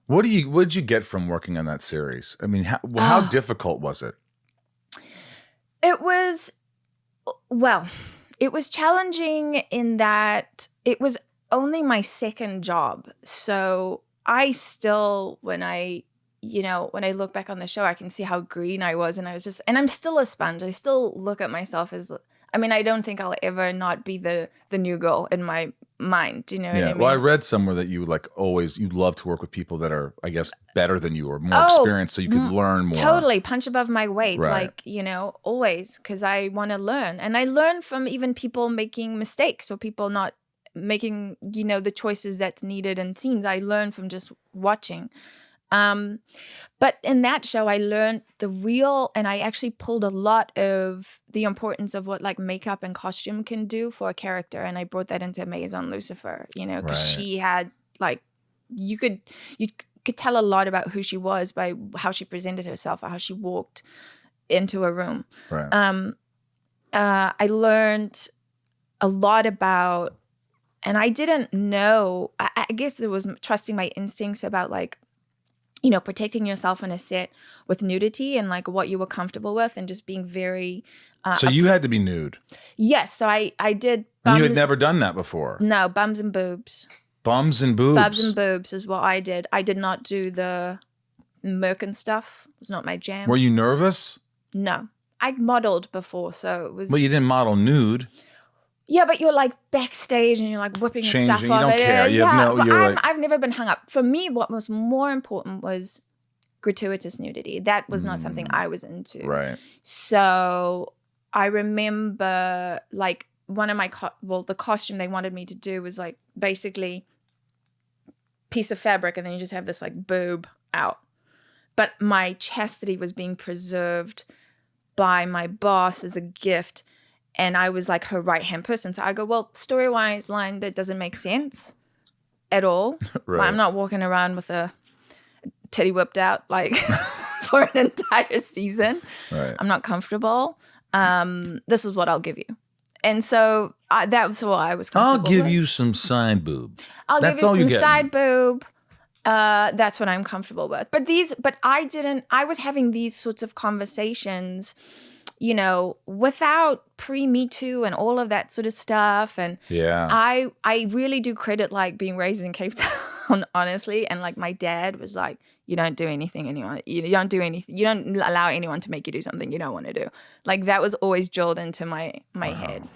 What did you get from working on that series? I mean, how difficult was it? It was, well, it was challenging in that it was only my second job. So I still, when I look back on the show, I can see how green I was. And I'm still a sponge. I still look at myself as, I mean, I don't think I'll ever not be the new girl in my mind. Do you know what I mean? Well, I read somewhere that you you love to work with people that are, I guess, better than you or more experienced so you could learn more. Totally. Punch above my weight. Right. Always, because I want to learn. And I learn from even people making mistakes or people not making, the choices that's needed in scenes. I learn from just watching. But in that show, I learned and I actually pulled a lot of the importance of what like makeup and costume can do for a character. And I brought that into Maison Lucifer, because she had like, you could tell a lot about who she was by how she presented herself or how she walked into a room. Right. I learned a lot about, and I didn't know, I guess it was trusting my instincts about like, protecting yourself on a set with nudity and like what you were comfortable with and just being very. So you had to be nude. Yes. So I did. And you had never done that before. No, bums and boobs. Bums and boobs. Bums and boobs is what I did. I did not do the merkin stuff. It was not my jam. Were you nervous? No. I modeled before, so it was. Well, you didn't model nude. Yeah, but you're like backstage and you're like whipping Changing, stuff you off. don't care. I've never been hung up. For me, what was more important was gratuitous nudity. That was not something I was into. Right. So I remember like one of my, the costume they wanted me to do was like basically piece of fabric and then you just have this like boob out. But my chastity was being preserved by my boss as a gift. And I was like her right-hand person. So I go, well, story-wise line, that doesn't make sense at all. Right. I'm not walking around with a titty whipped out like for an entire season. Right. I'm not comfortable. This is what I'll give you. And so that was what I was comfortable with. I'll give you some side boob. That's give you some side boob. That's what I'm comfortable with. But I was having these sorts of conversations without pre-Me Too and all of that sort of stuff. And I really do credit like being raised in Cape Town, honestly. And like my dad was like, you don't do anything anyone, you don't do anything. You don't allow anyone to make you do something you don't want to do. Like that was always drilled into my head.